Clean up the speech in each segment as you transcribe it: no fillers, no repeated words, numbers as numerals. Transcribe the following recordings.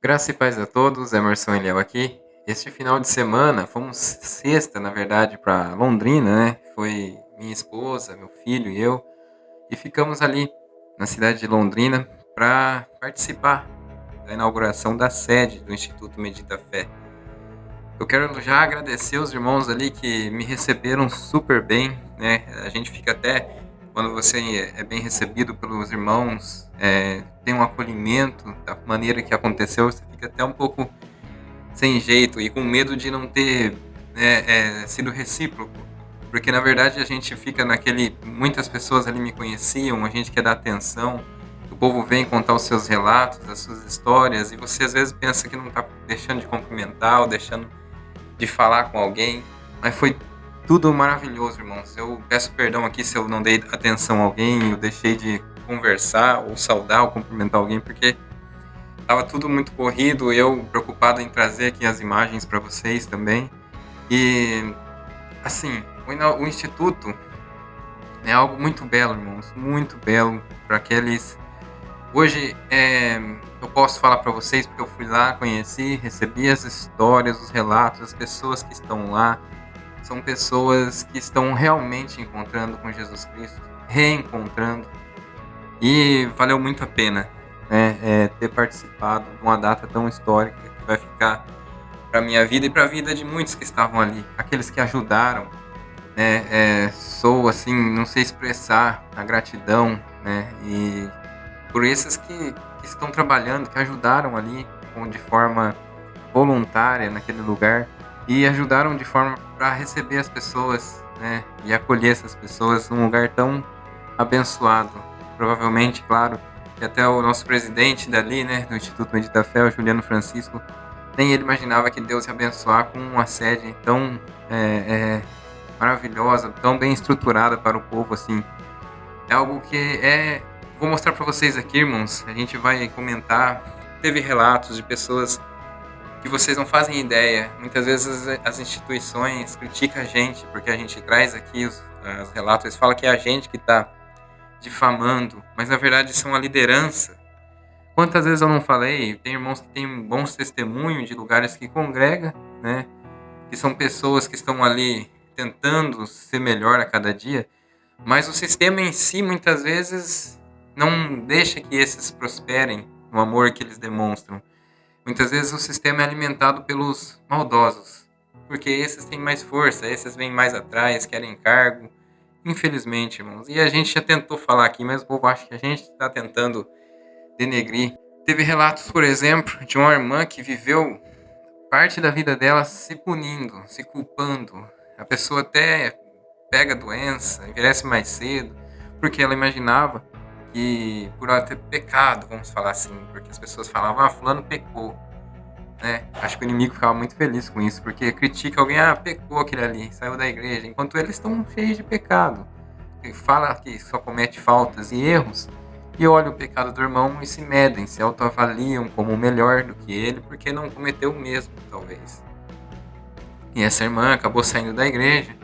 Graça e paz a todos, Emerson Eliel aqui. Este final de semana, fomos sexta, na verdade, para Londrina, né? Foi minha esposa, meu filho e eu, e ficamos ali na cidade de Londrina para participar da inauguração da sede do Instituto Medita Fé. Eu quero já agradecer os irmãos ali que me receberam super bem, né? A gente fica até, quando você é bem recebido pelos irmãos, tem um acolhimento da maneira que aconteceu, você fica até um pouco sem jeito e com medo de não ter sido recíproco, porque na verdade a gente fica muitas pessoas ali me conheciam, a gente quer dar atenção, o povo vem contar os seus relatos, as suas histórias, e você às vezes pensa que não está deixando de cumprimentar ou deixando de falar com alguém, mas foi tudo maravilhoso, irmãos. Eu peço perdão aqui se eu não dei atenção a alguém, eu deixei de conversar ou saudar ou cumprimentar alguém, porque estava tudo muito corrido, eu preocupado em trazer aqui as imagens para vocês também. E, assim, o Instituto é algo muito belo, irmãos, muito belo para aqueles... Hoje, eu posso falar para vocês, porque eu fui lá, conheci, recebi as histórias, os relatos, as pessoas que estão lá, são pessoas que estão realmente encontrando com Jesus Cristo, reencontrando, e valeu muito a pena, né, ter participado de uma data tão histórica que vai ficar para minha vida e para a vida de muitos que estavam ali, aqueles que ajudaram, né, sou assim, não sei expressar a gratidão, né, e por esses que estão trabalhando, que ajudaram ali de forma voluntária naquele lugar e ajudaram de forma para receber as pessoas, né, e acolher essas pessoas num lugar tão abençoado. Provavelmente, claro, que até o nosso presidente dali, né, do Instituto Medita Fé, o Juliano Francisco, nem ele imaginava que Deus ia abençoar com uma sede tão maravilhosa, tão bem estruturada para o povo, assim. É algo que vou mostrar para vocês aqui, irmãos. A gente vai comentar. Teve relatos de pessoas que vocês não fazem ideia. Muitas vezes as instituições criticam a gente, porque a gente traz aqui os relatos. Eles falam que é a gente que está difamando, mas na verdade são a liderança. Quantas vezes eu não falei? Tem irmãos que têm bons testemunhos de lugares que congrega, né? Que são pessoas que estão ali tentando ser melhor a cada dia, mas o sistema em si, muitas vezes, não deixa que esses prosperem no amor que eles demonstram. Muitas vezes o sistema é alimentado pelos maldosos, porque esses têm mais força, esses vêm mais atrás, querem cargo. Infelizmente, irmãos. E a gente já tentou falar aqui, mas o povo acha que a gente está tentando denegrir. Teve relatos, por exemplo, de uma irmã que viveu parte da vida dela se punindo, se culpando. A pessoa até pega doença, envelhece mais cedo, porque ela imaginava que por ela ter pecado, vamos falar assim, porque as pessoas falavam, fulano pecou, né? Acho que o inimigo ficava muito feliz com isso, porque critica alguém, pecou aquele ali, saiu da igreja, enquanto eles estão cheios de pecado. E fala que só comete faltas e erros, e olha o pecado do irmão e se medem, se autoavaliam como melhor do que ele, porque não cometeu o mesmo, talvez. E essa irmã acabou saindo da igreja,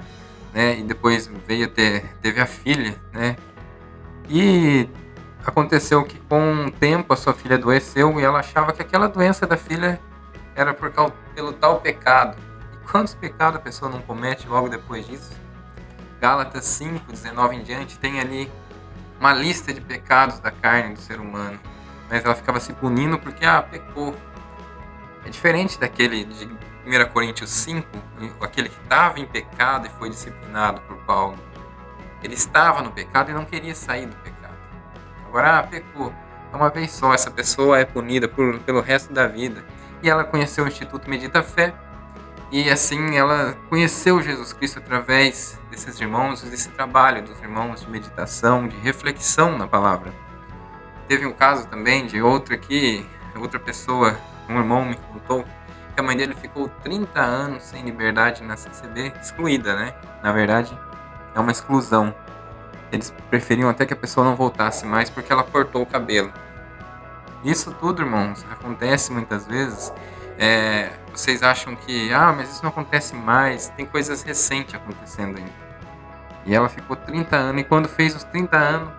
né, e depois teve a filha, né, e aconteceu que com o tempo a sua filha adoeceu e ela achava que aquela doença da filha era pelo tal pecado. E quantos pecados a pessoa não comete logo depois disso? Gálatas 5, 19 em diante, tem ali uma lista de pecados da carne do ser humano. Mas ela ficava se punindo porque, pecou. É diferente daquele de 1 Coríntios 5, aquele que estava em pecado e foi disciplinado por Paulo. Ele estava no pecado e não queria sair do pecado. Agora, pecou. Uma vez só, essa pessoa é punida pelo resto da vida. E ela conheceu o Instituto Medita Fé. E assim ela conheceu Jesus Cristo através desses irmãos, desse trabalho dos irmãos de meditação, de reflexão na palavra. Teve um caso também de outra pessoa, um irmão me contou que a mãe dele ficou 30 anos sem liberdade na CCB, excluída, né? Na verdade, é uma exclusão. Eles preferiam até que a pessoa não voltasse mais porque ela cortou o cabelo. Isso tudo, irmãos, acontece muitas vezes. Vocês acham que, mas isso não acontece mais, tem coisas recentes acontecendo ainda. E ela ficou 30 anos, e quando fez os 30 anos,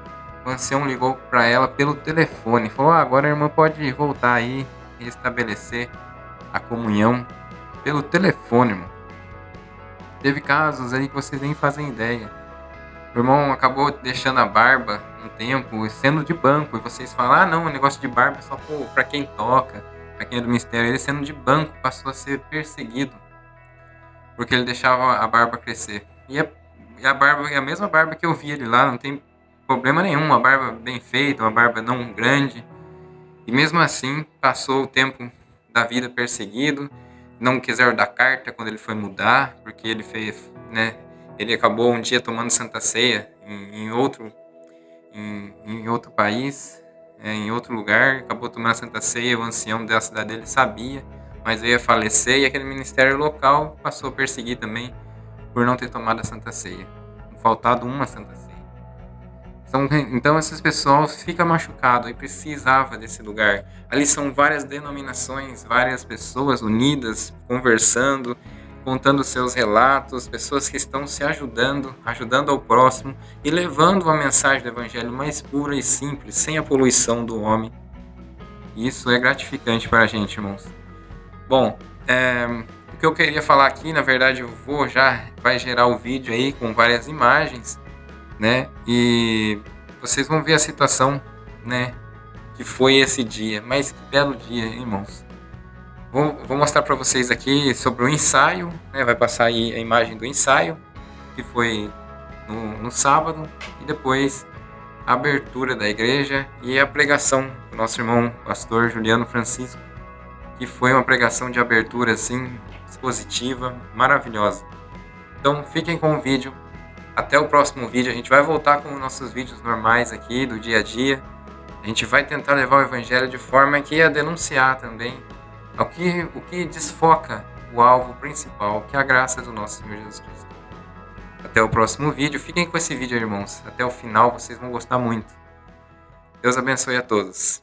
o ancião ligou para ela pelo telefone, falou, agora a irmã pode voltar aí, restabelecer a comunhão pelo telefone, irmão. Teve casos aí que vocês nem fazem ideia. O irmão acabou deixando a barba um tempo, sendo de banco, e vocês falam, ah não, o negócio de barba é só pra quem toca, pra quem é do mistério. Ele sendo de banco passou a ser perseguido, porque ele deixava a barba crescer. E a barba é a mesma barba que eu vi ele lá, não tem problema nenhum, uma barba bem feita, uma barba não grande. E mesmo assim, passou o tempo da vida perseguido, não quiseram dar carta quando ele foi mudar, porque ele fez, né? Ele acabou um dia tomando Santa Ceia em outro país, em outro lugar, acabou tomando Santa Ceia, o ancião da cidade dele sabia, mas veio a falecer e aquele ministério local passou a perseguir também por não ter tomado a Santa Ceia, faltado uma Santa Ceia. Então essas pessoas ficam machucadas e precisava desse lugar. Ali são várias denominações, várias pessoas unidas, conversando, contando seus relatos, pessoas que estão se ajudando ao próximo e levando uma mensagem do evangelho mais pura e simples, sem a poluição do homem. E isso é gratificante para a gente, irmãos. Bom, o que eu queria falar aqui, na verdade, vai gerar o vídeo aí com várias imagens, né? E vocês vão ver a situação, né? Que foi esse dia. Mas que belo dia, irmãos. Vou mostrar para vocês aqui sobre o ensaio, né? Vai passar aí a imagem do ensaio, que foi no sábado, e depois a abertura da igreja e a pregação do nosso irmão pastor Juliano Francisco, que foi uma pregação de abertura assim, expositiva, maravilhosa. Então fiquem com o vídeo. Até o próximo vídeo, a gente vai voltar com os nossos vídeos normais aqui, do dia a dia. A gente vai tentar levar o evangelho de forma que a denunciar também o que desfoca o alvo principal, que é a graça do nosso Senhor Jesus Cristo. Até o próximo vídeo. Fiquem com esse vídeo, irmãos. Até o final, vocês vão gostar muito. Deus abençoe a todos.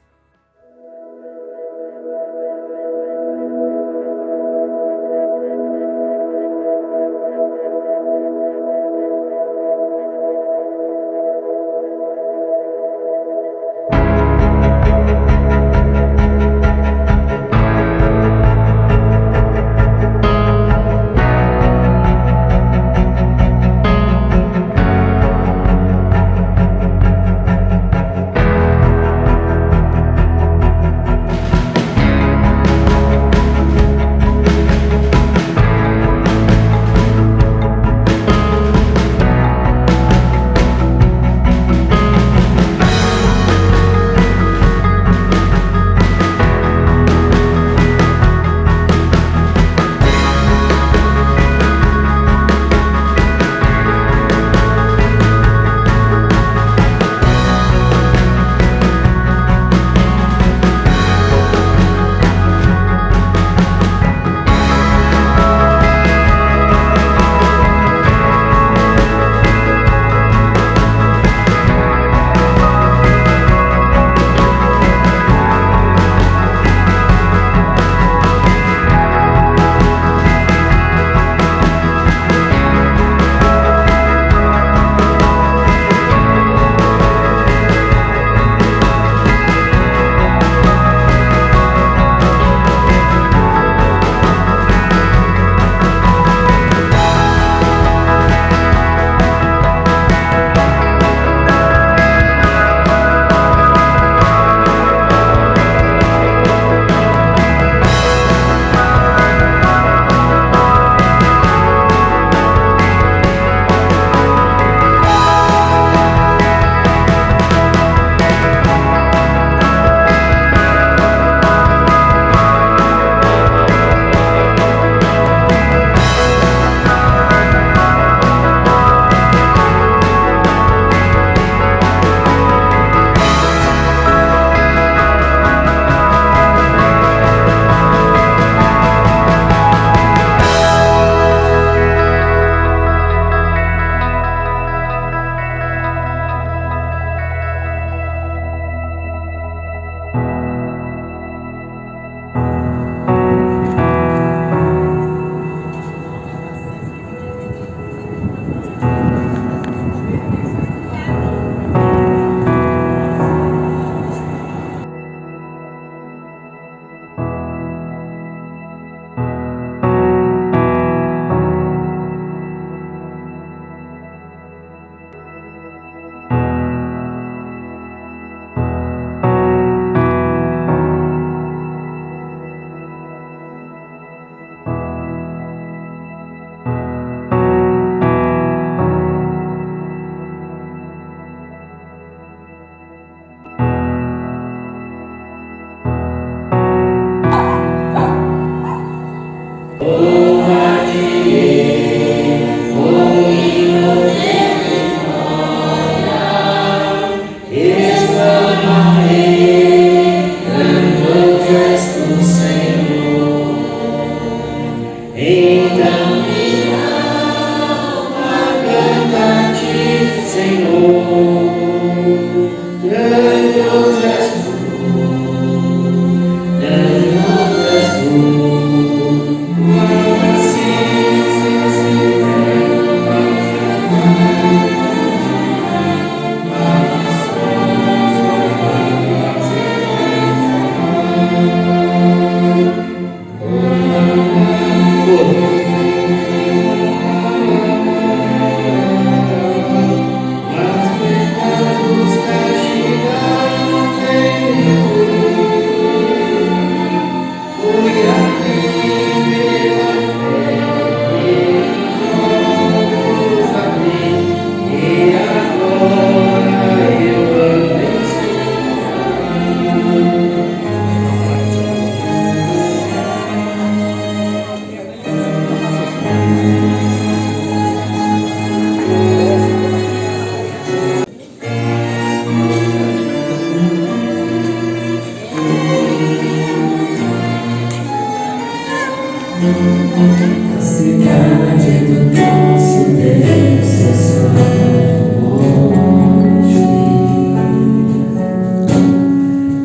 A cidade do nosso Deus é santo monte,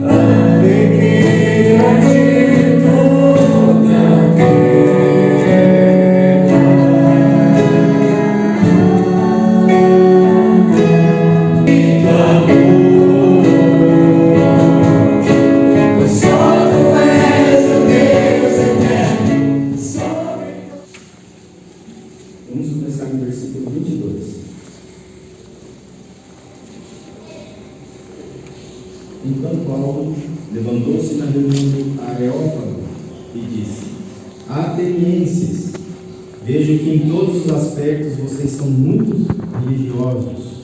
alegria de toda a Vamos começar no versículo 22. Então Paulo levantou-se na reunião do Areópago e disse: Atenienses, vejo que em todos os aspectos vocês são muito religiosos.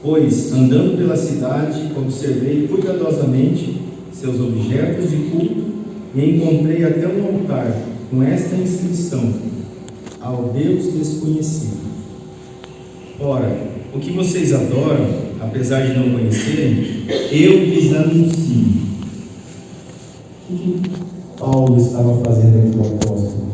Pois, andando pela cidade, observei cuidadosamente seus objetos de culto e encontrei até um altar com esta inscrição: ao Deus desconhecido. Ora, o que vocês adoram, apesar de não conhecerem, eu lhes anuncio. O que Paulo estava fazendo aqui, o apóstolo?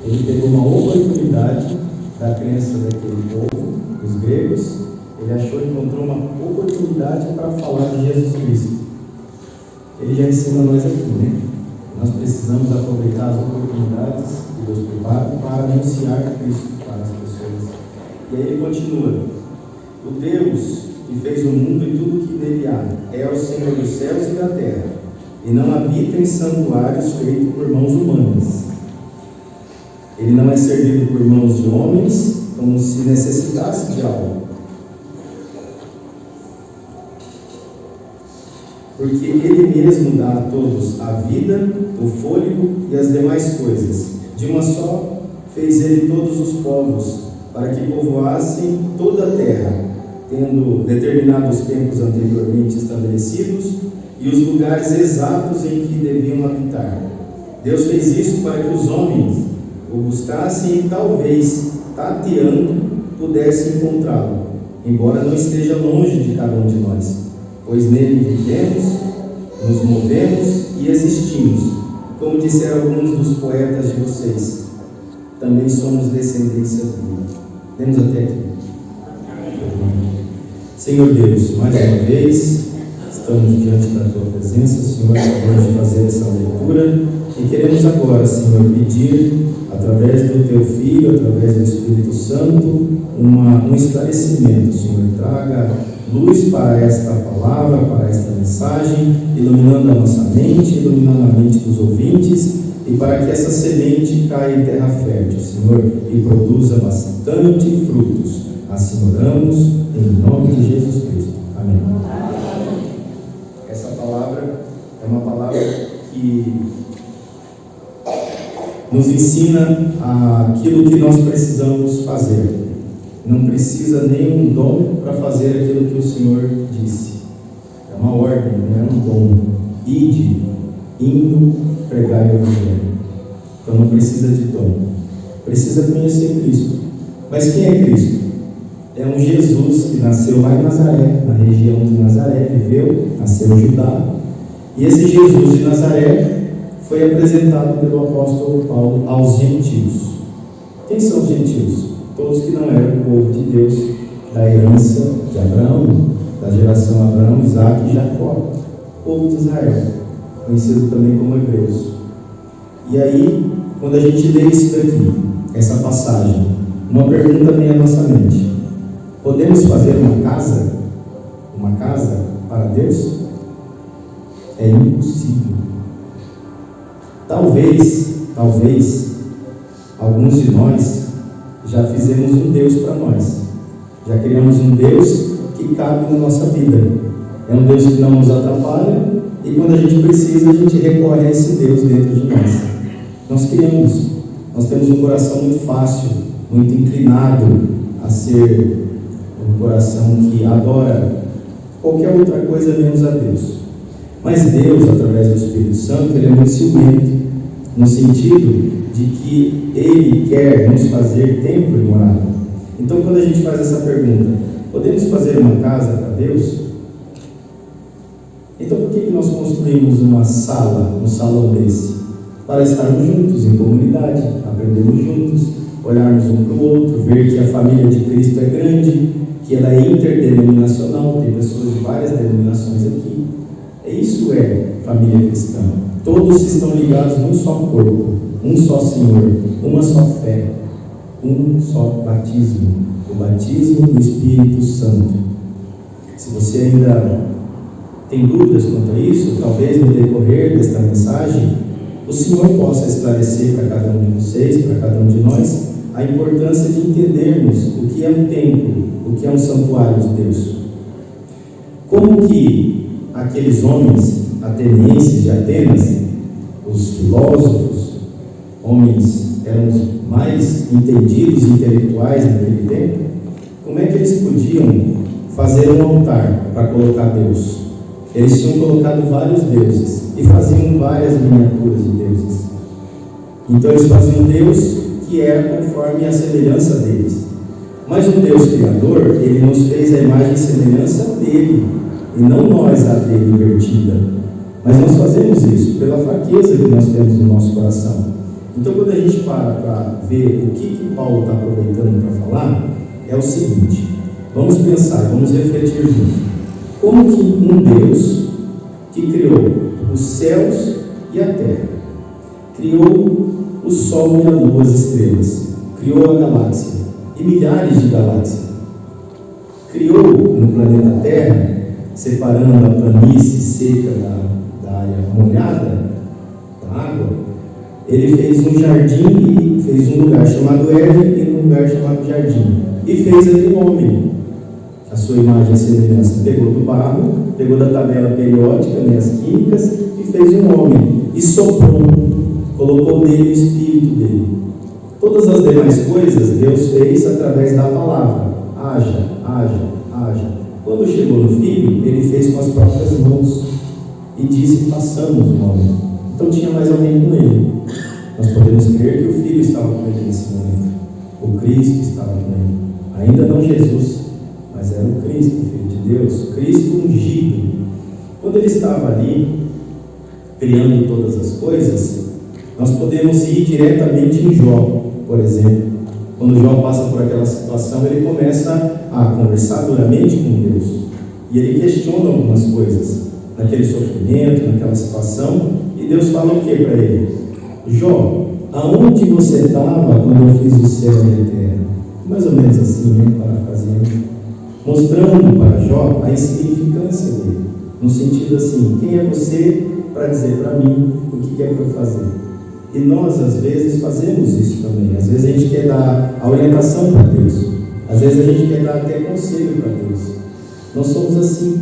Ele pegou uma oportunidade da crença daquele povo, os gregos. Ele achou e encontrou uma oportunidade para falar de Jesus Cristo. Ele já ensina nós aqui, né? Nós precisamos aproveitar as oportunidades que Deus prepara para anunciar Cristo para as pessoas. E aí ele continua: o Deus que fez o mundo e tudo o que nele há é o Senhor dos céus e da terra, e não habita em santuários feitos por mãos humanas. Ele não é servido por mãos de homens, como se necessitasse de algo. Porque Ele mesmo dá a todos a vida, o fôlego e as demais coisas. De uma só fez Ele todos os povos, para que povoassem toda a terra, tendo determinados tempos anteriormente estabelecidos e os lugares exatos em que deviam habitar. Deus fez isso para que os homens o buscassem e talvez, tateando, pudessem encontrá-lo, embora não esteja longe de cada um de nós. Pois nele vivemos, nos movemos e existimos, como disseram alguns dos poetas de vocês. Também somos descendência dele. Vemos até aqui. Senhor Deus, mais uma vez, estamos diante da Tua presença, Senhor, acabamos de fazer essa leitura e queremos agora, Senhor, pedir, através do Teu Filho, através do Espírito Santo, um esclarecimento, Senhor. Traga luz para esta palavra, para esta mensagem, iluminando a nossa mente, iluminando a mente dos ouvintes, e para que essa semente caia em terra fértil, Senhor, e produza bastante frutos. Assim oramos, em nome de Jesus Cristo. Amém. Essa palavra é uma palavra que nos ensina aquilo que nós precisamos fazer. Não precisa nenhum dom para fazer aquilo que o Senhor disse. É uma ordem, não é um dom. Ide, indo, pregar o Evangelho. Então não precisa de dom. Precisa conhecer Cristo. Mas quem é Cristo? É um Jesus que nasceu lá em Nazaré, na região de Nazaré, viveu, nasceu em Judá. E esse Jesus de Nazaré foi apresentado pelo apóstolo Paulo aos gentios. Quem são os gentios? Todos que não eram o povo de Deus, da herança de Abraão, da geração Abraão, Isaac e Jacó, povo de Israel, conhecido também como hebreus. E aí, quando a gente lê isso daqui, essa passagem, uma pergunta vem à nossa mente: podemos fazer uma casa para Deus? É impossível. Talvez, alguns de nós já fizemos um Deus para nós. Já criamos um Deus que cabe na nossa vida. É um Deus que não nos atrapalha e quando a gente precisa, a gente recorre a esse Deus dentro de nós. Nós criamos. Nós temos um coração muito fácil, muito inclinado a ser um coração que adora qualquer outra coisa menos a Deus. Mas Deus, através do Espírito Santo, Ele é muito ciumento, no sentido de que Ele quer nos fazer templo e morada. Então, quando a gente faz essa pergunta, podemos fazer uma casa para Deus? Então, por que nós construímos uma sala, um salão desse? para estarmos juntos em comunidade, aprendermos juntos, olharmos um para o outro, ver que a família de Cristo é grande, que ela é interdenominacional, tem pessoas de várias denominações aqui. Isso é família cristã. Todos estão ligados num só corpo, um só Senhor, uma só fé, um só batismo, o batismo do Espírito Santo. Se você ainda tem dúvidas quanto a isso, talvez no decorrer desta mensagem, o Senhor possa esclarecer para cada um de vocês, para cada um de nós, a importância de entendermos o que é um templo, o que é um santuário de Deus. Como que aqueles homens atenienses de Atenas, os filósofos, homens eram os mais entendidos e intelectuais naquele tempo, como é que eles podiam fazer um altar para colocar Deus? Eles tinham colocado vários deuses e faziam várias miniaturas de deuses. Então eles faziam um Deus que era conforme a semelhança deles. Mas o Deus Criador, Ele nos fez a imagem e semelhança dele, e não nós a dele invertida. Mas nós fazemos isso pela fraqueza que nós temos no nosso coração. Então quando a gente para ver o que Paulo está aproveitando para falar, é o seguinte: vamos pensar, vamos refletir juntos. Como que um Deus que criou os céus e a terra, criou o sol e a lua, as estrelas, criou a galáxia e milhares de galáxias, criou no planeta Terra, separando a planície seca da área molhada, da água, ele fez um jardim e fez um lugar chamado Éden e um lugar chamado jardim, e fez ali o homem, a sua imagem e semelhança. Pegou do barro, pegou da tabela periódica, as químicas, e fez um homem, e soprou, colocou nele o espírito dele. Todas as demais coisas Deus fez através da palavra: haja, haja, haja. Quando chegou no Filho, Ele fez com as próprias mãos e disse: façamos o homem. Então tinha mais alguém com Ele. Nós podemos crer que o Filho estava com Ele nesse momento, o Cristo estava com Ele, ainda não Jesus, mas era o Cristo, o Filho de Deus, Cristo ungido. Quando Ele estava ali criando todas as coisas, nós podemos ir diretamente em Jó, por exemplo. Quando Jó passa por aquela situação, ele começa a conversar duramente com Deus. E ele questiona algumas coisas naquele sofrimento, naquela situação. E Deus fala o que para ele? Jó, aonde você estava quando eu fiz o céu e a terra? Mais ou menos assim, né? Parafraseando. Mostrando para Jó a insignificância dele. No sentido assim: quem é você para dizer para mim o que é para eu fazer? E nós, às vezes, fazemos isso também. Às vezes a gente quer dar a orientação para Deus. Às vezes a gente quer dar até conselho para Deus. Nós somos assim.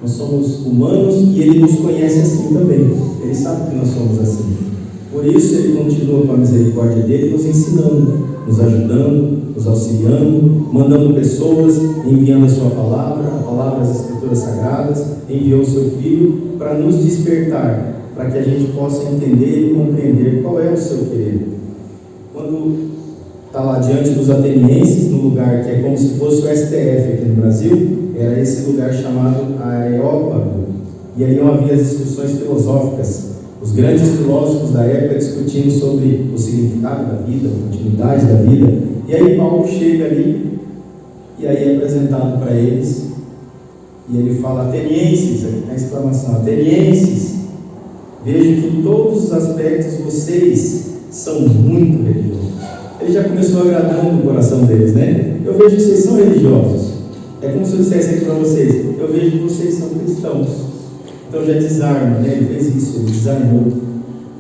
Nós somos humanos e Ele nos conhece assim também. Ele sabe que nós somos assim. Por isso Ele continua com a misericórdia dEle, nos ensinando, nos ajudando, nos auxiliando, mandando pessoas, enviando a sua palavra, a palavra das Escrituras Sagradas, enviou o seu Filho para nos despertar, para que a gente possa entender e compreender qual é o seu querer. Quando está lá diante dos atenienses, no lugar que é como se fosse o STF aqui no Brasil, era esse lugar chamado Areópago, e ali não havia as discussões filosóficas. Os grandes filósofos da época discutindo sobre o significado da vida, a continuidade da vida. E aí Paulo chega ali, e aí é apresentado para eles, e ele fala: atenienses, a exclamação, atenienses, vejo que em todos os aspectos vocês são muito religiosos. Ele já começou agradando o coração deles, né? Eu vejo que vocês são religiosos. É como se eu dissesse aqui para vocês: eu vejo que vocês são cristãos. Então já desarma, né? Ele fez isso, ele desarmou.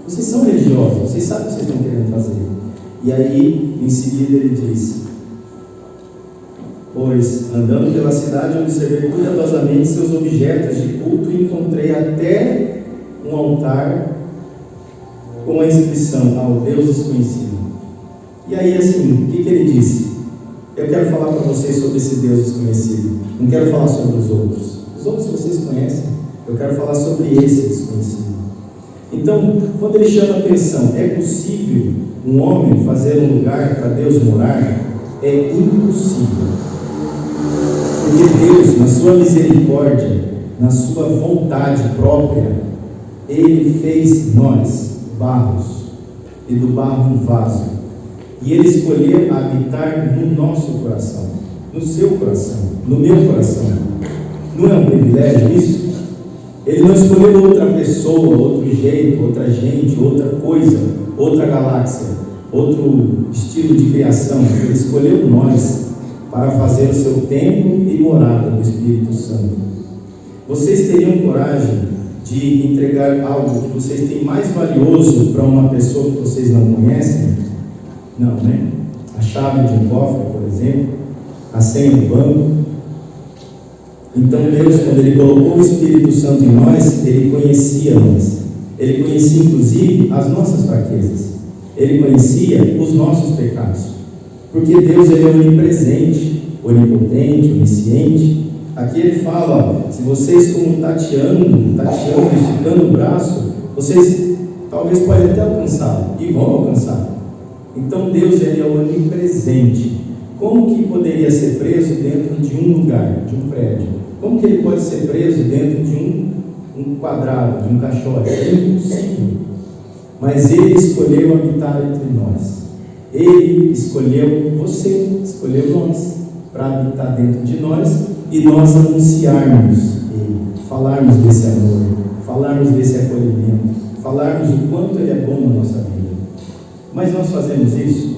Vocês são religiosos, vocês sabem o que vocês estão querendo fazer. E aí, em seguida, ele diz: pois, andando pela cidade, observei cuidadosamente seus objetos de culto e encontrei até um altar com a inscrição: ao Deus desconhecido. E aí, assim, o que ele disse? Eu quero falar para vocês sobre esse Deus desconhecido. Não quero falar sobre os outros. Os outros vocês conhecem. Eu quero falar sobre esse desconhecido. Então, quando ele chama a atenção, é possível um homem fazer um lugar para Deus morar? É impossível. Porque Deus, na sua misericórdia, na sua vontade própria, Ele fez nós, barros, e do barro um vaso. E Ele escolheu habitar no nosso coração, no seu coração, no meu coração. Não é um privilégio isso? Ele não escolheu outra pessoa, outro jeito, outra gente, outra coisa, outra galáxia, outro estilo de criação. Ele escolheu nós para fazer o seu templo e morada do Espírito Santo. Vocês teriam coragem de entregar algo que vocês têm mais valioso para uma pessoa que vocês não conhecem? Não, né? A chave de um cofre, por exemplo, a senha do banco. Então Deus, quando Ele colocou o Espírito Santo em nós, Ele conhecia nós. Ele conhecia inclusive as nossas fraquezas. Ele conhecia os nossos pecados. Porque Deus, Ele é onipresente, onipotente, onisciente. Aqui Ele fala, ó, se vocês como tateando, esticando o braço, vocês talvez podem até alcançar, e vão alcançar. Então Deus, Ele é onipresente. Como que poderia ser preso dentro de um lugar, de um prédio? Como que Ele pode ser preso dentro de um quadrado, de um caixote? É impossível. Mas Ele escolheu habitar entre nós. Ele escolheu você, escolheu nós, para habitar dentro de nós e nós anunciarmos Ele, falarmos desse amor, falarmos desse acolhimento, falarmos o quanto Ele é bom na nossa vida. Mas nós fazemos isso?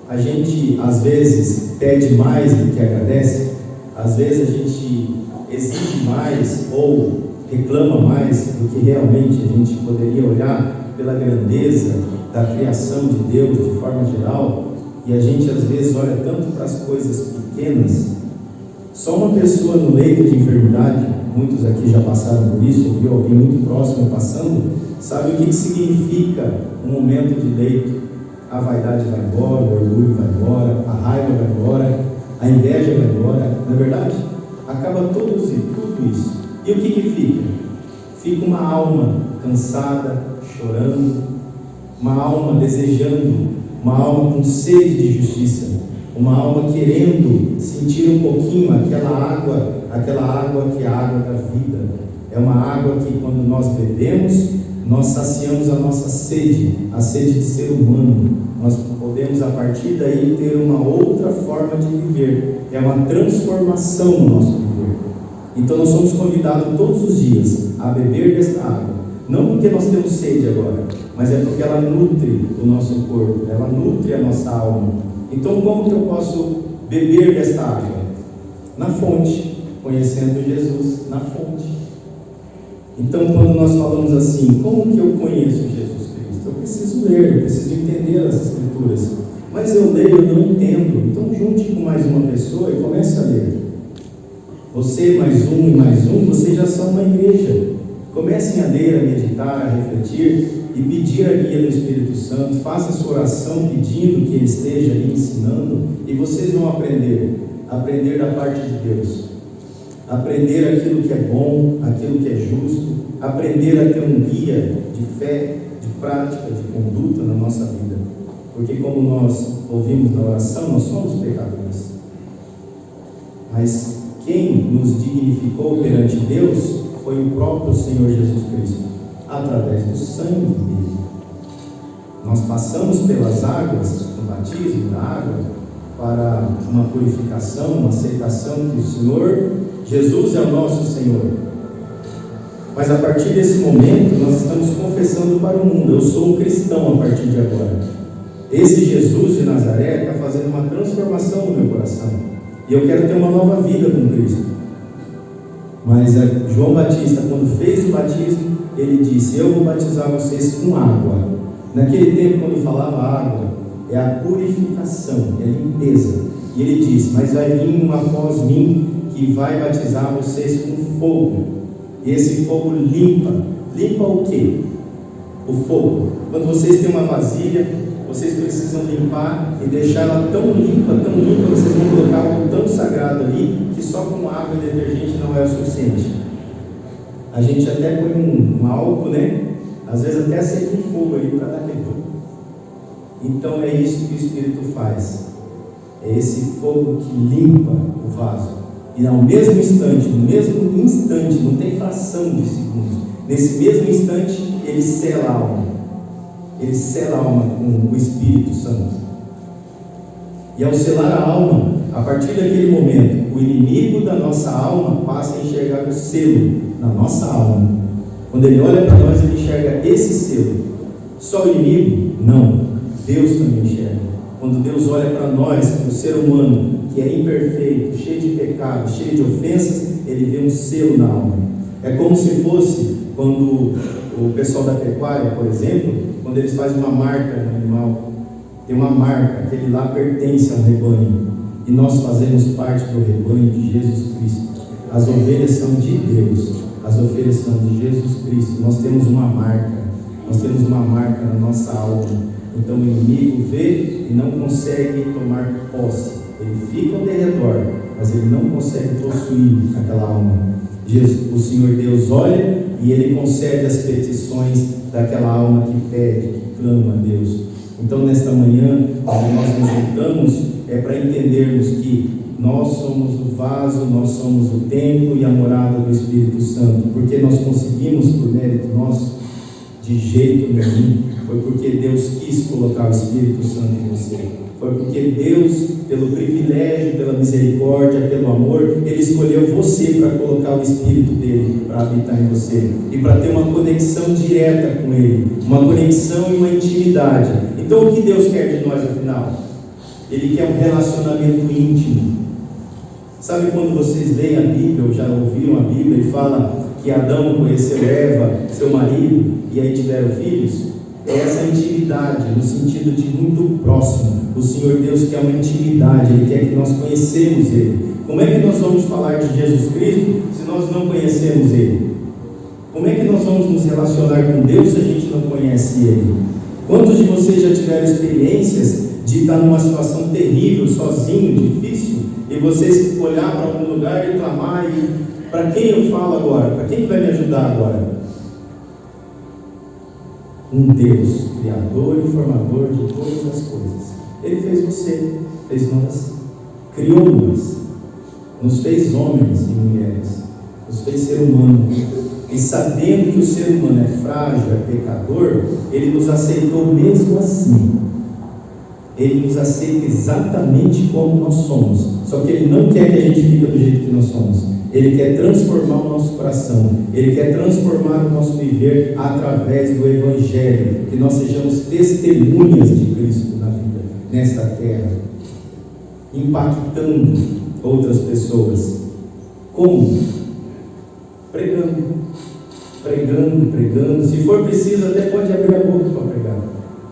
A gente, às vezes, pede mais do que agradece, às vezes a gente exige mais ou reclama mais do que realmente a gente poderia olhar pela grandeza da criação de Deus de forma geral, e a gente às vezes olha tanto para as coisas pequenas. Só uma pessoa no leito de enfermidade, muitos aqui já passaram por isso, ou viu alguém muito próximo passando, sabe o que significa um momento de leito. A vaidade vai embora, o orgulho vai embora, a raiva vai embora, a inveja vai embora. Na verdade, acaba tudo isso. E o que fica? Fica uma alma cansada, chorando, uma alma desejando, uma alma com sede de justiça, uma alma querendo sentir um pouquinho aquela água que é a água da vida. É uma água que, quando nós bebemos, nós saciamos a nossa sede, a sede de ser humano. Nós podemos, a partir daí, ter uma outra forma de viver. É uma transformação no nosso viver. Então nós somos convidados todos os dias a beber desta água. Não porque nós temos sede agora, mas é porque ela nutre o nosso corpo, ela nutre a nossa alma. Então como que eu posso beber desta água? Na fonte, conhecendo Jesus na fonte. Então, quando nós falamos assim, como que eu conheço Jesus Cristo? Eu preciso ler, eu preciso entender as Escrituras. Mas eu leio, eu não entendo. Então, junte com mais uma pessoa e comece a ler. Você, mais um e mais um, vocês já são uma igreja. Comecem a ler, a meditar, a refletir e pedir a guia do Espírito Santo. Faça a sua oração pedindo que Ele esteja aí ensinando e vocês vão aprender da parte de Deus. Aprender aquilo que é bom, aquilo que é justo, aprender a ter um guia de fé, de prática, de conduta na nossa vida. Porque como nós ouvimos na oração, nós somos pecadores. Mas quem nos dignificou perante Deus foi o próprio Senhor Jesus Cristo, através do sangue dele. Nós passamos pelas águas, no batismo da água, para uma purificação, uma aceitação que o Senhor Jesus é o nosso Senhor. Mas a partir desse momento, nós estamos confessando para o mundo: eu sou um cristão a partir de agora. Esse Jesus de Nazaré está fazendo uma transformação no meu coração. E eu quero ter uma nova vida com Cristo. Mas João Batista, quando fez o batismo, ele disse: eu vou batizar vocês com água. Naquele tempo, quando falava água, é a purificação, é a limpeza. E ele disse: mas vai vir um após mim, que vai batizar vocês com fogo. E esse fogo limpa. Limpa o quê? O fogo. Quando vocês têm uma vasilha, vocês precisam limpar e deixar ela tão limpa, vocês vão colocar algo tão sagrado ali, que só com água e detergente não é o suficiente. A gente até põe um álcool, né? Às vezes até acende um fogo ali para dar aquele fogo. Então é isso que o Espírito faz. É esse fogo que limpa o vaso. E ao mesmo instante, não tem fração de segundos, nesse mesmo instante, ele sela a alma. ele sela a alma com o Espírito Santo. E ao selar a alma, a partir daquele momento, o inimigo da nossa alma passa a enxergar o selo na nossa alma. Quando ele olha para nós, ele enxerga esse selo. Só o inimigo? Não. Deus também enxerga. Quando Deus olha para nós, o ser humano, que é imperfeito, cheio de pecado, cheio de ofensas, ele vê um selo na alma. É como se fosse quando o pessoal da pecuária, por exemplo, quando eles fazem uma marca no animal, tem uma marca, aquele lá pertence ao rebanho, e nós fazemos parte do rebanho de Jesus Cristo. As ovelhas são de Deus, as ovelhas são de Jesus Cristo. Nós temos uma marca na nossa alma. Então o inimigo vê e não consegue tomar posse. Ele fica ao derredor, mas ele não consegue possuir aquela alma. O Senhor Deus olha e ele concede as petições daquela alma que pede, que clama a Deus. Então nesta manhã, quando nós nos juntamos, é para entendermos que nós somos o vaso, nós somos o templo e a morada do Espírito Santo. Porque nós conseguimos por mérito nosso? De jeito nenhum. Foi porque Deus quis colocar o Espírito Santo em você. Foi porque Deus, pelo privilégio, pela misericórdia, pelo amor, Ele escolheu você para colocar o Espírito dele para habitar em você e para ter uma conexão direta com Ele, uma conexão e uma intimidade. Então o que Deus quer de nós afinal? Ele quer um relacionamento íntimo. Sabe quando vocês leem a Bíblia, ou já ouviram a Bíblia, e fala que Adão conheceu Eva, seu marido, e aí tiveram filhos? É essa intimidade, no sentido de muito próximo. O Senhor Deus quer uma intimidade, Ele quer que nós conhecemos Ele. Como é que nós vamos falar de Jesus Cristo se nós não conhecemos Ele? Como é que nós vamos nos relacionar com Deus se a gente não conhece Ele? Quantos de vocês já tiveram experiências de estar numa situação terrível, sozinho, difícil, e vocês olhar para algum lugar e clamar, e para quem eu falo agora? Para quem vai me ajudar agora? Um Deus, Criador e Formador de todas as coisas. Ele fez você, fez nós, criou-nos, nos fez homens e mulheres, nos fez ser humano. E sabendo que o ser humano é frágil, é pecador, Ele nos aceitou mesmo assim. Ele nos aceita exatamente como nós somos. Só que Ele não quer que a gente fique do jeito que nós somos. Ele quer transformar o nosso coração. Ele quer transformar o nosso viver através do Evangelho. Que nós sejamos testemunhas de Cristo na vida, nesta terra, impactando outras pessoas. Como? Pregando. Se for preciso, até pode abrir a boca para pregar.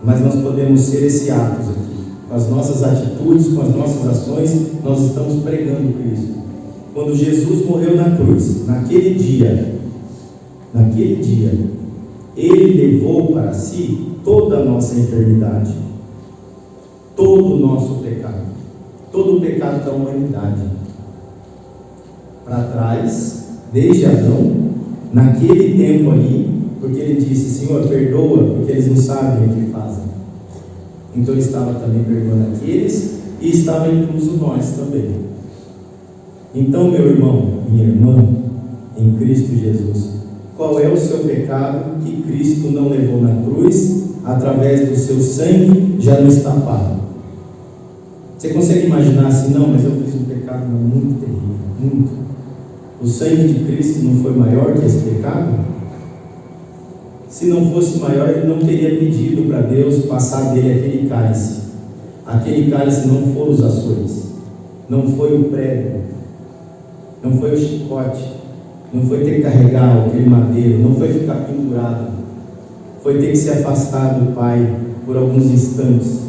Mas nós podemos ser esse atos aqui. Com as nossas atitudes, com as nossas ações, nós estamos pregando Cristo. Quando Jesus morreu na cruz, naquele dia, Ele levou para si toda a nossa enfermidade, todo o nosso pecado, todo o pecado da humanidade. Para trás, desde Adão, naquele tempo ali, porque Ele disse: Senhor, perdoa, porque eles não sabem o que fazem. Então Ele estava também perdoando aqueles e estava incluso nós também. Então, meu irmão, minha irmã, em Cristo Jesus, qual é o seu pecado que Cristo não levou na cruz, através do seu sangue já não está pago? Você consegue imaginar assim? Não, mas eu fiz um pecado muito terrível, muito. O sangue de Cristo não foi maior que esse pecado? Se não fosse maior, Ele não teria pedido para Deus passar dele aquele cálice. Aquele cálice não foram os açoites, não foi o prego, não foi o chicote, não foi ter que carregar aquele madeiro, não foi ficar pendurado, foi ter que se afastar do Pai por alguns instantes.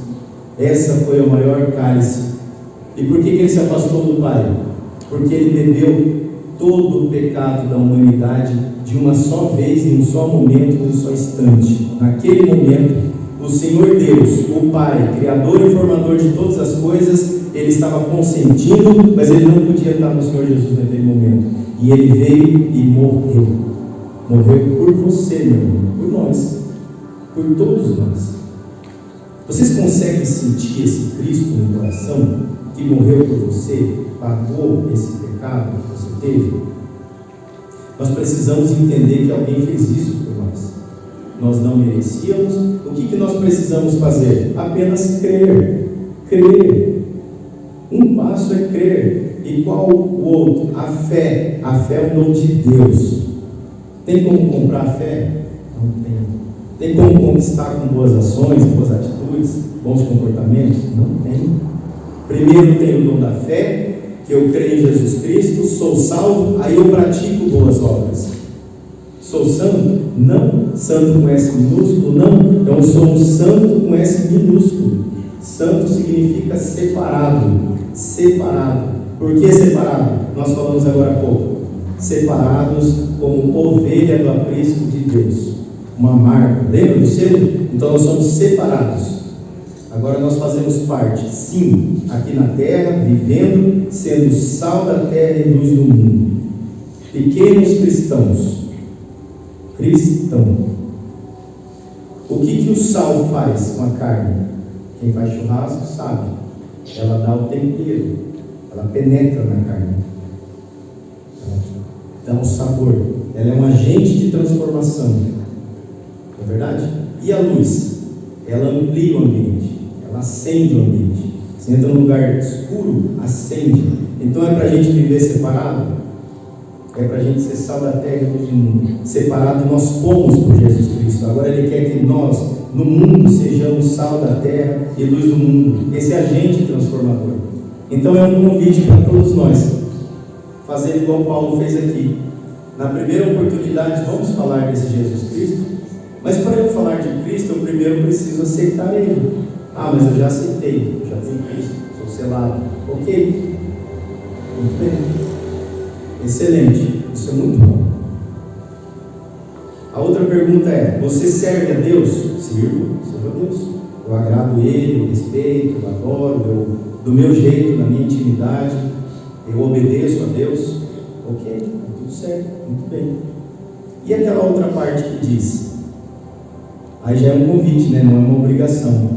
Essa foi a maior cálice. E por que Ele se afastou do Pai? Porque Ele bebeu todo o pecado da humanidade de uma só vez, em um só momento, em um só instante. Naquele momento, o Senhor Deus, o Pai, Criador e Formador de todas as coisas, Ele estava consentindo, mas Ele não podia estar no Senhor Jesus naquele momento. E Ele veio e morreu. Morreu por você, meu irmão, por nós, por todos nós. Vocês conseguem sentir esse Cristo no coração, que morreu por você, pagou esse pecado que você teve? Nós precisamos entender que alguém fez isso por nós. nós não merecíamos. O que nós precisamos fazer? Apenas crer. Crer. Um passo é crer. E qual o outro? A fé. A fé é um dom de Deus. Tem como comprar a fé? Não tem. Tem como conquistar com boas ações, boas atitudes, bons comportamentos? Não tem. Primeiro tem o dom da fé, que eu creio em Jesus Cristo, sou salvo, aí eu pratico boas obras. Sou santo? Não. Santo com S minúsculo? Não. Eu sou um santo com S minúsculo. Santo significa separado. Separado. Por que separado? Nós falamos agora há pouco. Separados como ovelha do aprisco de Deus. Uma marca. Lembra do selo? Então nós somos separados. Agora nós fazemos parte, sim, aqui na terra, vivendo, sendo sal da terra e luz do mundo. Pequenos cristãos. Cristão. O que o sal faz com a carne? Quem faz churrasco sabe. Ela dá o tempero. Ela penetra na carne. Ela dá um sabor. Ela é um agente de transformação. Não é verdade? E a luz? Ela amplia o ambiente. Ela acende o ambiente. Você entra num lugar escuro, acende. Então é para a gente viver separado? É para a gente ser sal da terra e luz do mundo. Separado nós fomos por Jesus Cristo. Agora Ele quer que nós, no mundo, sejamos sal da terra e luz do mundo. Esse agente transformador. Então é um convite para todos nós. Fazer igual Paulo fez aqui. Na primeira oportunidade, vamos falar desse Jesus Cristo. Mas para eu falar de Cristo, eu primeiro preciso aceitar Ele. Ah, mas eu já aceitei. Eu já tenho Cristo. Sou selado. Ok. Muito bem. Excelente, isso é muito bom. A outra pergunta é: você serve a Deus? Sirvo a Deus. Eu agrado Ele, eu respeito, eu adoro, eu, do meu jeito, na minha intimidade, eu obedeço a Deus. Ok, tudo certo, muito bem. E aquela outra parte que diz, aí já é um convite, né? Não é uma obrigação.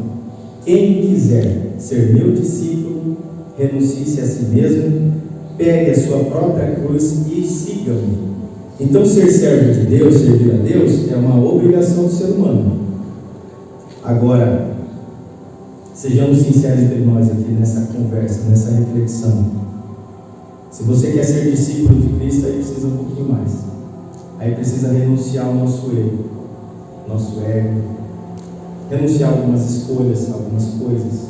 Quem quiser ser meu discípulo, renuncie-se a si mesmo, pegue a sua própria cruz e siga-me. Então, ser servo de Deus, servir a Deus, é uma obrigação do ser humano. Agora, sejamos sinceros entre nós aqui nessa conversa, nessa reflexão. Se você quer ser discípulo de Cristo, aí precisa um pouquinho mais. Aí precisa renunciar ao nosso ego, renunciar a algumas escolhas, algumas coisas.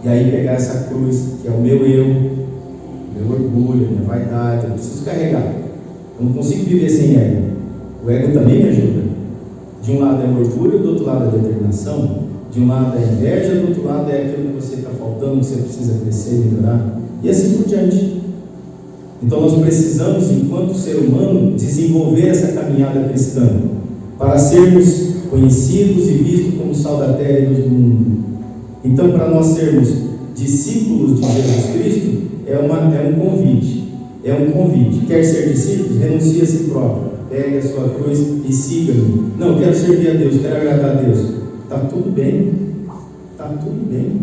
E aí pegar essa cruz, que é o meu eu, meu orgulho, minha vaidade, eu preciso carregar. Eu não consigo viver sem ego. O ego também me ajuda. De um lado é o orgulho, do outro lado é a determinação. De um lado é a inveja, do outro lado é aquilo que você está faltando, que você precisa crescer, melhorar. E assim por diante. Então nós precisamos, enquanto ser humano, desenvolver essa caminhada cristã para sermos conhecidos e vistos como sal da terra e luz do mundo. Então, para nós sermos discípulos de Jesus Cristo, é um convite. É um convite. Quer ser discípulo? Renuncie a si próprio. Pegue a sua cruz e siga-me. Não, quero servir a Deus, quero agradar a Deus. Está tudo bem. Está tudo bem.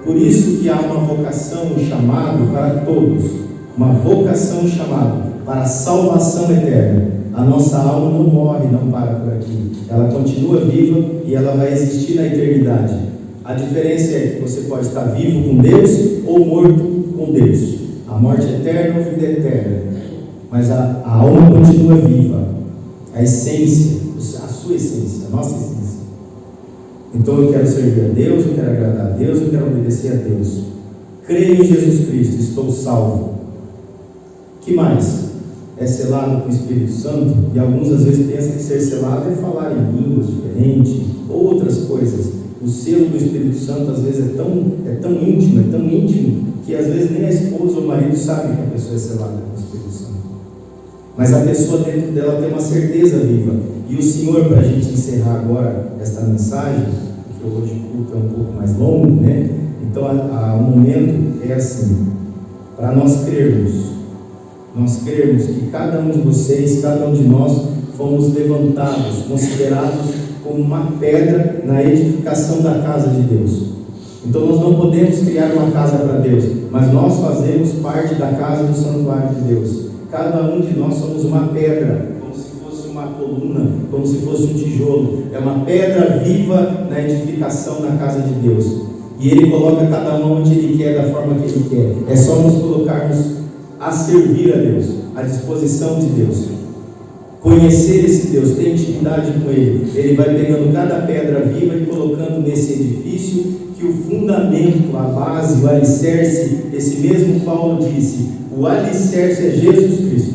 Por isso que há uma vocação, um chamado para todos. Uma vocação, um chamado para a salvação eterna. A nossa alma não morre, não para por aqui. Ela continua viva e ela vai existir na eternidade. A diferença é que você pode estar vivo com Deus ou morto com Deus. A morte eterna ou a vida eterna. Mas a alma continua viva. A essência, a sua essência, a nossa essência. Então eu quero servir a Deus, eu quero agradar a Deus, eu quero obedecer a Deus. Creio em Jesus Cristo, estou salvo. Que mais? É selado com o Espírito Santo? E alguns às vezes pensam que ser selado é falar em línguas diferentes, ou outras coisas. O selo do Espírito Santo às vezes é tão íntimo, que às vezes nem a esposa ou o marido sabe que a pessoa é selada com o Espírito Santo. Mas a pessoa dentro dela tem uma certeza viva. E o Senhor, para a gente encerrar agora esta mensagem, porque hoje o culto é um pouco mais longo, né? Então o momento é assim, para nós crermos que cada um de vocês, cada um de nós, fomos levantados, considerados como uma pedra na edificação da casa de Deus. Então nós não podemos criar uma casa para Deus, mas nós fazemos parte da casa do santuário de Deus. Cada um de nós somos uma pedra, como se fosse uma coluna, como se fosse um tijolo. É uma pedra viva na edificação na casa de Deus. E Ele coloca cada um onde Ele quer, da forma que Ele quer. É só nos colocarmos a servir a Deus, à disposição de Deus. Conhecer esse Deus, ter intimidade com Ele. Ele vai pegando cada pedra viva e colocando nesse edifício, que o fundamento, a base, o alicerce, esse mesmo Paulo disse, o alicerce é Jesus Cristo.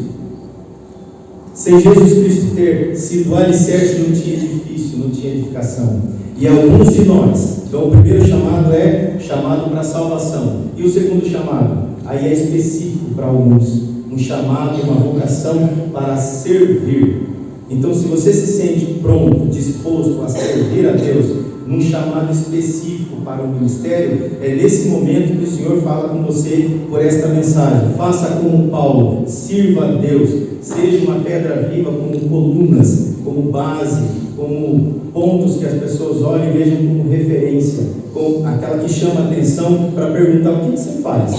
Sem Jesus Cristo ter sido o alicerce, não tinha edifício, não tinha edificação. E alguns de nós, então o primeiro chamado é chamado para salvação. E o segundo chamado, aí é específico para alguns, um chamado, uma vocação para servir. Então, se você se sente pronto, disposto a servir a Deus, num chamado específico para o ministério, é nesse momento que o Senhor fala com você por esta mensagem. Faça como Paulo, sirva a Deus, seja uma pedra viva como colunas, como base, como pontos que as pessoas olhem e vejam como referência, como aquela que chama a atenção para perguntar: o que você faz?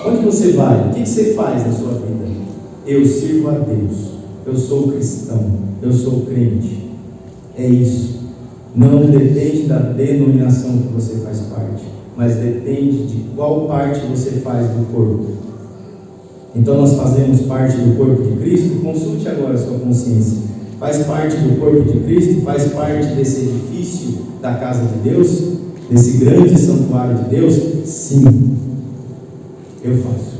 Onde você vai? O que você faz na sua vida? Eu sirvo a Deus, eu sou cristão, eu sou crente. É isso. Não depende da denominação que você faz parte, mas depende de qual parte você faz do corpo. Então nós fazemos parte do corpo de Cristo. Consulte agora a sua consciência. Faz parte do corpo de Cristo? Faz parte desse edifício da casa de Deus? Desse grande santuário de Deus? Sim, eu faço.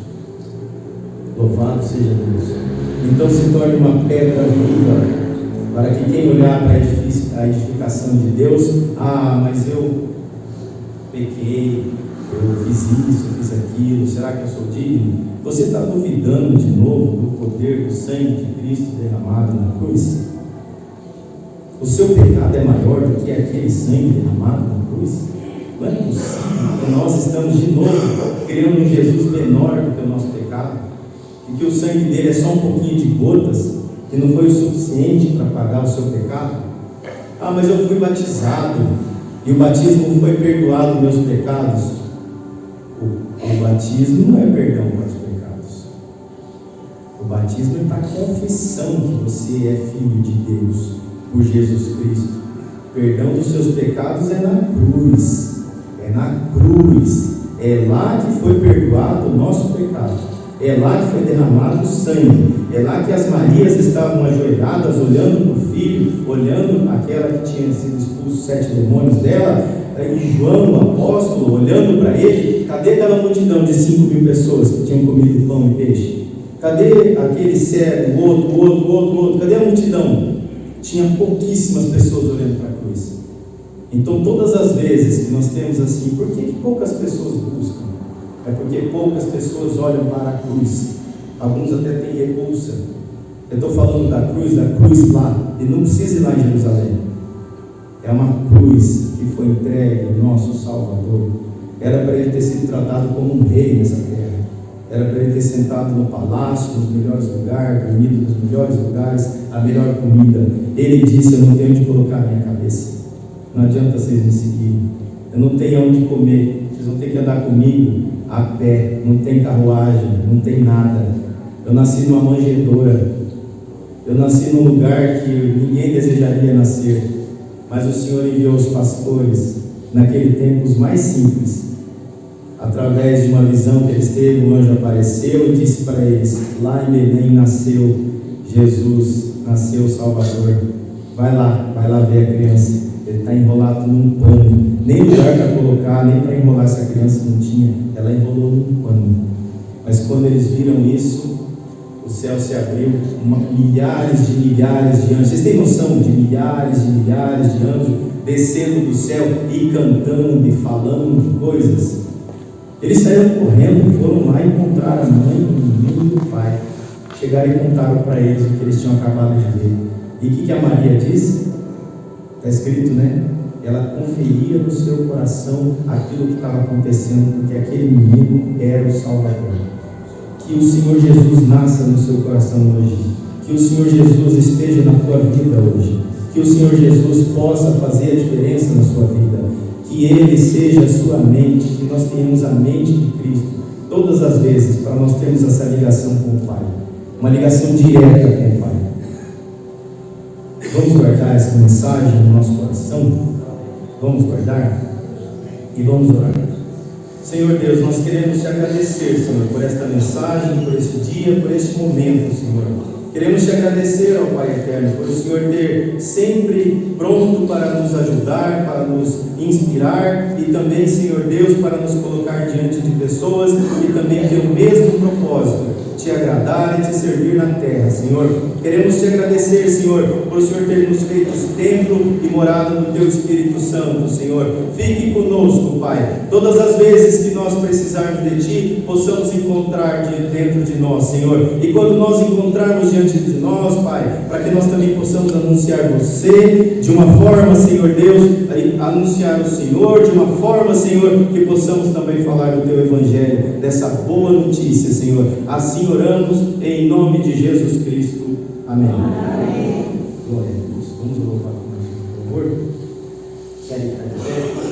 Louvado seja Deus. Então se torne uma pedra viva, para que quem olhar para a edificação de Deus, mas eu pequei, eu fiz isso, eu fiz aquilo, será que eu sou digno? Você está duvidando de novo do poder do sangue de Cristo derramado na cruz? O seu pecado é maior do que aquele sangue derramado na cruz? Não é possível que nós estamos de novo criando um Jesus menor do que o nosso pecado, e que o sangue dele é só um pouquinho de gotas, que não foi o suficiente para pagar o seu pecado. Mas eu fui batizado e o batismo foi perdoado meus pecados. O batismo não é perdão para os pecados. O batismo é para a confissão que você é filho de Deus por Jesus Cristo. Perdão dos seus pecados é na cruz. É na cruz. É lá que foi perdoado o nosso pecado. É lá que foi derramado o sangue. É lá que as Marias estavam ajoelhadas, olhando para o filho, olhando aquela que tinha sido expulso 7 demônios dela, e João, o apóstolo, olhando para ele. Cadê aquela multidão de 5.000 pessoas que tinham comido pão e peixe? Cadê aquele cego, o outro? Cadê a multidão? Tinha pouquíssimas pessoas olhando para a cruz. Então, todas as vezes que nós temos assim, por que poucas pessoas buscam? É porque poucas pessoas olham para a cruz. Alguns até têm repulsa. Eu estou falando da cruz lá, e não precisa ir lá em Jerusalém. É uma cruz que foi entregue ao nosso Salvador. Era para ele ter sido tratado como um rei nessa terra. Era para ele ter sentado no palácio, nos melhores lugares, dormido nos melhores lugares, a melhor comida. Ele disse: eu não tenho onde colocar a minha cabeça. Não adianta vocês me seguirem. Eu não tenho onde comer. Vocês vão ter que andar comigo a pé. Não tem carruagem, não tem nada. Eu nasci numa manjedoura. Eu nasci num lugar que ninguém desejaria nascer. Mas o Senhor enviou os pastores, naquele tempo os mais simples. Através de uma visão que eles teve, um anjo apareceu e disse para eles: lá em Belém nasceu Jesus, nasceu o Salvador. Vai lá ver a criança. Ele está enrolado num pano. Nem lugar para colocar, nem para enrolar essa criança não tinha. Ela enrolou num pano. Mas quando eles viram isso, o céu se abriu, milhares de anjos. Vocês têm noção de milhares de anjos descendo do céu e cantando e falando coisas? Eles saíram correndo, foram lá encontrar a mãe, o menino e o pai. Chegaram e contaram para eles o que eles tinham acabado de ver. E o que a Maria disse? Está escrito, né? Ela conferia no seu coração aquilo que estava acontecendo, porque aquele menino era o Salvador. Que o Senhor Jesus nasça no seu coração hoje. Que o Senhor Jesus esteja na tua vida hoje. Que o Senhor Jesus possa fazer a diferença na sua vida. Que Ele seja a sua mente, que nós tenhamos a mente de Cristo todas as vezes, para nós termos essa ligação com o Pai. Uma ligação direta com o Pai. Vamos guardar essa mensagem no nosso coração? Vamos guardar e vamos orar. Senhor Deus, nós queremos te agradecer, Senhor, por esta mensagem, por este dia, por este momento, Senhor. Queremos te agradecer, ó Pai eterno, por o Senhor ter sempre pronto para nos ajudar, para nos inspirar e também, Senhor Deus, para nos colocar diante de pessoas que também têm o mesmo propósito, te agradar e te servir na terra, Senhor. Queremos te agradecer, Senhor, por o Senhor ter nos feito templo e morada do Teu Espírito Santo, Senhor. Fique conosco, Pai. Todas as vezes que nós precisarmos de Ti, possamos encontrar dentro de nós, Senhor. E quando nós encontrarmos diante de nós, Pai, para que nós também possamos anunciar Você de uma forma, Senhor Deus, anunciar o Senhor de uma forma, Senhor, que possamos também falar do Teu Evangelho, dessa boa notícia, Senhor. Assim oramos em nome de Jesus Cristo. Amém. Amém. Glória a Deus. Vamos louvar com mais um louvor. Querem agradecer?